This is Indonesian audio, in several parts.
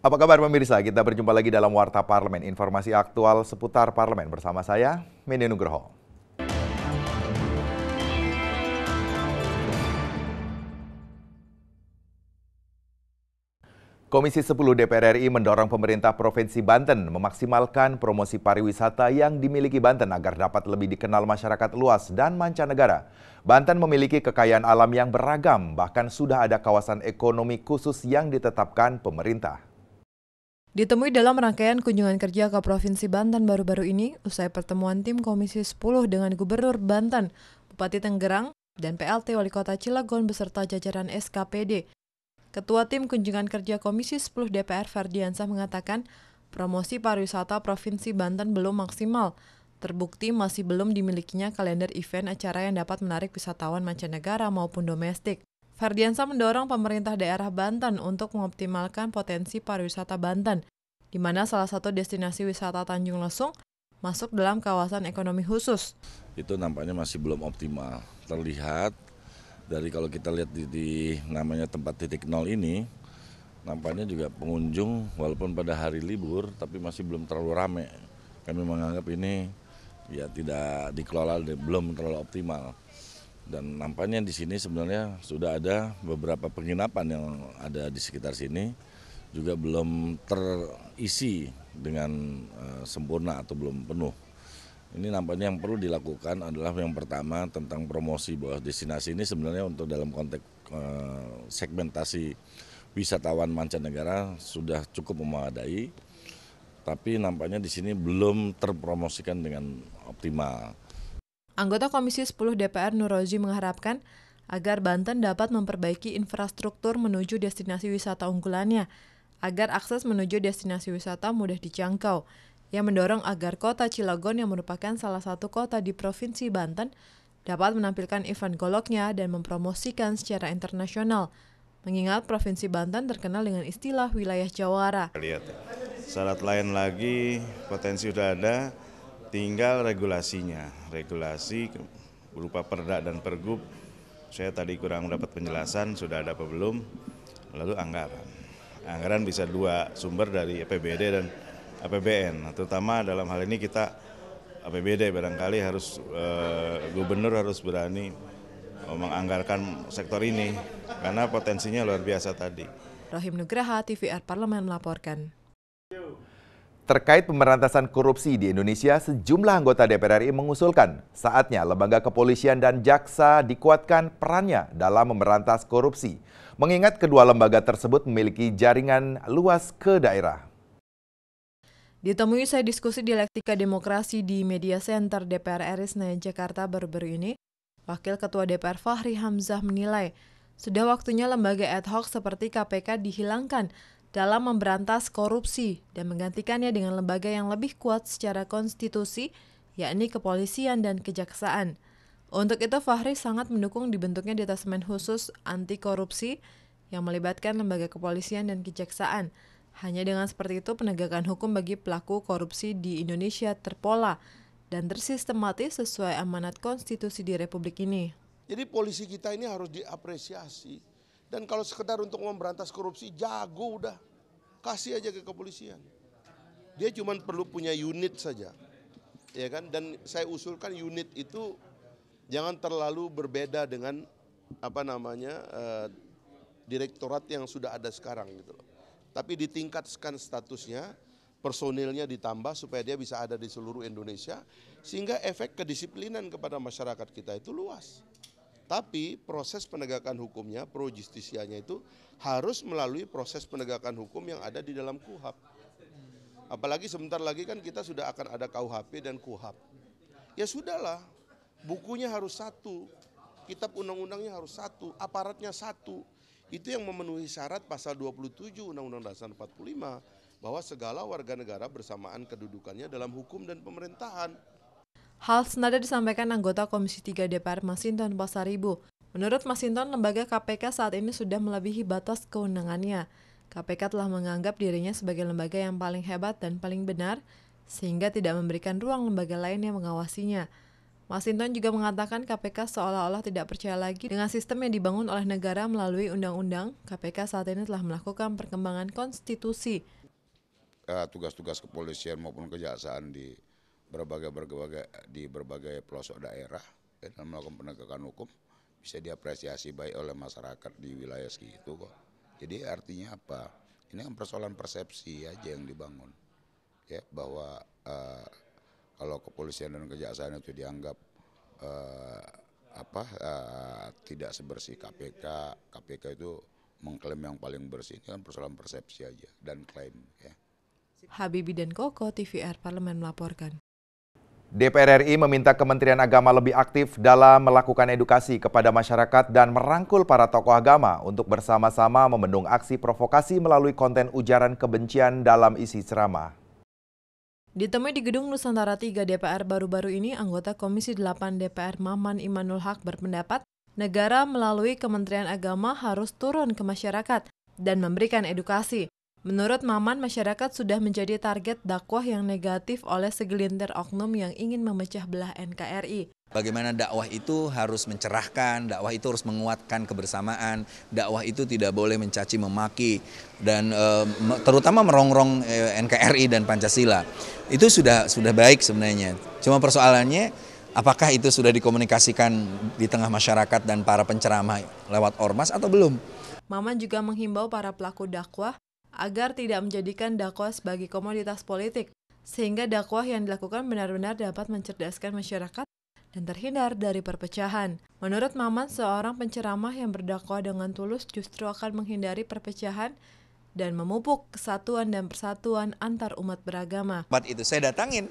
Apa kabar pemirsa? Kita berjumpa lagi dalam Warta Parlemen, informasi aktual seputar parlemen bersama saya, Meni Nugroho. Komisi 10 DPR RI mendorong pemerintah Provinsi Banten memaksimalkan promosi pariwisata yang dimiliki Banten agar dapat lebih dikenal masyarakat luas dan mancanegara. Banten memiliki kekayaan alam yang beragam, bahkan sudah ada kawasan ekonomi khusus yang ditetapkan pemerintah. Ditemui dalam rangkaian kunjungan kerja ke Provinsi Banten baru-baru ini, usai pertemuan tim Komisi 10 dengan Gubernur Banten, Bupati Tenggerang, dan PLT Wali Kota Cilegon beserta jajaran SKPD. Ketua Tim Kunjungan Kerja Komisi 10 DPR Ferdiansah mengatakan, promosi pariwisata Provinsi Banten belum maksimal. Terbukti masih belum dimilikinya kalender event acara yang dapat menarik wisatawan mancanegara maupun domestik. Ferdiansah mendorong pemerintah daerah Banten untuk mengoptimalkan potensi pariwisata Banten, di mana salah satu destinasi wisata Tanjung Lesung masuk dalam kawasan ekonomi khusus. Itu nampaknya masih belum optimal. Terlihat dari kalau kita lihat di namanya tempat titik nol ini, nampaknya juga pengunjung walaupun pada hari libur tapi masih belum terlalu ramai. Kami menganggap ini ya tidak dikelola, belum terlalu optimal. Dan nampaknya di sini sebenarnya sudah ada beberapa penginapan yang ada di sekitar sini juga belum terisi dengan sempurna atau belum penuh. Ini nampaknya yang perlu dilakukan adalah yang pertama tentang promosi bahwa destinasi ini sebenarnya untuk dalam konteks segmentasi wisatawan mancanegara sudah cukup memadai, tapi nampaknya di sini belum terpromosikan dengan optimal. Anggota Komisi 10 DPR Nur Rozi mengharapkan agar Banten dapat memperbaiki infrastruktur menuju destinasi wisata unggulannya, agar akses menuju destinasi wisata mudah dijangkau. Ia mendorong agar kota Cilegon yang merupakan salah satu kota di Provinsi Banten dapat menampilkan event goloknya dan mempromosikan secara internasional. Mengingat Provinsi Banten terkenal dengan istilah wilayah jawara. Lihat, syarat lain lagi potensi sudah ada, tinggal regulasinya. Regulasi berupa perda dan pergub, saya tadi kurang dapat penjelasan sudah ada apa belum. Lalu anggaran. Anggaran bisa dua sumber dari APBD dan APBN, terutama dalam hal ini kita APBD barangkali harus gubernur harus berani menganggarkan sektor ini karena potensinya luar biasa tadi. Rahim Nugraha, TVR Parlemen melaporkan. Terkait pemberantasan korupsi di Indonesia, sejumlah anggota DPR RI mengusulkan saatnya lembaga kepolisian dan jaksa dikuatkan perannya dalam memberantas korupsi, mengingat kedua lembaga tersebut memiliki jaringan luas ke daerah. Ditemui usai diskusi dialektika demokrasi di Media Center DPR RI Senayan Jakarta baru-baru ini, Wakil Ketua DPR Fahri Hamzah menilai sudah waktunya lembaga ad hoc seperti KPK dihilangkan dalam memberantas korupsi dan menggantikannya dengan lembaga yang lebih kuat secara konstitusi, yakni kepolisian dan kejaksaan. Untuk itu Fahri sangat mendukung dibentuknya Detasemen Khusus Anti Korupsi yang melibatkan lembaga kepolisian dan kejaksaan. Hanya dengan seperti itu penegakan hukum bagi pelaku korupsi di Indonesia terpola dan tersistematis sesuai amanat konstitusi di Republik ini. Jadi polisi kita ini harus diapresiasi. Dan kalau sekedar untuk memberantas korupsi, jago udah. Kasih aja ke kepolisian. Dia cuma perlu punya unit saja. Ya kan? Dan saya usulkan unit itu jangan terlalu berbeda dengan direktorat yang sudah ada sekarang gitu loh. Tapi ditingkatkan statusnya, personilnya ditambah supaya dia bisa ada di seluruh Indonesia, sehingga efek kedisiplinan kepada masyarakat kita itu luas. Tapi proses penegakan hukumnya, pro justisianya itu harus melalui proses penegakan hukum yang ada di dalam KUHP. Apalagi sebentar lagi kan kita sudah akan ada KUHP dan KUHP. Ya sudahlah, bukunya harus satu, kitab undang-undangnya harus satu, aparatnya satu. Itu yang memenuhi syarat pasal 27 Undang-Undang Dasar 45 bahwa segala warga negara bersamaan kedudukannya dalam hukum dan pemerintahan. Hal senada disampaikan anggota Komisi 3 DPR Masinton Pasaribu. Menurut Masinton, lembaga KPK saat ini sudah melebihi batas kewenangannya. KPK telah menganggap dirinya sebagai lembaga yang paling hebat dan paling benar, sehingga tidak memberikan ruang lembaga lain yang mengawasinya. Masinton juga mengatakan KPK seolah-olah tidak percaya lagi dengan sistem yang dibangun oleh negara melalui undang-undang. KPK saat ini telah melakukan perkembangan konstitusi. Tugas-tugas kepolisian maupun kejaksaan di berbagai pelosok daerah dalam melakukan penegakan hukum bisa diapresiasi baik oleh masyarakat di wilayah segitu kok. Jadi artinya apa? Ini kan persoalan persepsi aja yang dibangun, ya, bahwa kalau kepolisian dan kejaksaan itu dianggap tidak sebersih KPK, KPK itu mengklaim yang paling bersih. Ini kan persoalan persepsi aja dan klaim, ya. Habibie dan Koko, TVR Parlemen melaporkan. DPR RI meminta Kementerian Agama lebih aktif dalam melakukan edukasi kepada masyarakat dan merangkul para tokoh agama untuk bersama-sama membendung aksi provokasi melalui konten ujaran kebencian dalam isi ceramah. Ditemui di Gedung Nusantara 3 DPR baru-baru ini, anggota Komisi 8 DPR Maman Imanul Haq berpendapat negara melalui Kementerian Agama harus turun ke masyarakat dan memberikan edukasi. Menurut Maman, masyarakat sudah menjadi target dakwah yang negatif oleh segelintir oknum yang ingin memecah belah NKRI. Bagaimana dakwah itu harus mencerahkan, dakwah itu harus menguatkan kebersamaan, dakwah itu tidak boleh mencaci memaki, dan terutama merongrong NKRI dan Pancasila. Itu sudah baik sebenarnya. Cuma persoalannya, apakah itu sudah dikomunikasikan di tengah masyarakat dan para penceramah lewat ormas atau belum? Maman juga menghimbau para pelaku dakwah agar tidak menjadikan dakwah sebagai komoditas politik, sehingga dakwah yang dilakukan benar-benar dapat mencerdaskan masyarakat dan terhindar dari perpecahan. Menurut Maman, seorang penceramah yang berdakwah dengan tulus justru akan menghindari perpecahan dan memupuk kesatuan dan persatuan antar umat beragama. Itu saya datangin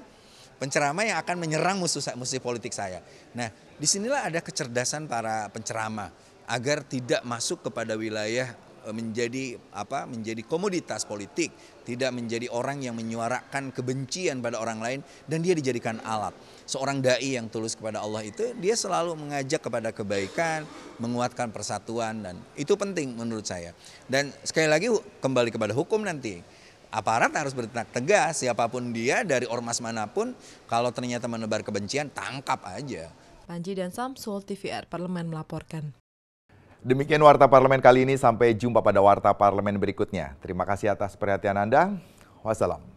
penceramah yang akan menyerang musuh politik saya. Nah, disinilah ada kecerdasan para penceramah agar tidak masuk kepada wilayah menjadi komoditas politik, tidak menjadi orang yang menyuarakan kebencian pada orang lain dan dia dijadikan alat. Seorang dai yang tulus kepada Allah itu dia selalu mengajak kepada kebaikan, menguatkan persatuan, dan itu penting menurut saya. Dan sekali lagi kembali kepada hukum nanti. Aparat harus bertindak tegas, siapapun dia dari ormas manapun, kalau ternyata menebar kebencian tangkap aja. Panji dan Samsul, TVR Parlemen melaporkan. Demikian Warta Parlemen kali ini, sampai jumpa pada Warta Parlemen berikutnya. Terima kasih atas perhatian Anda. Wassalam.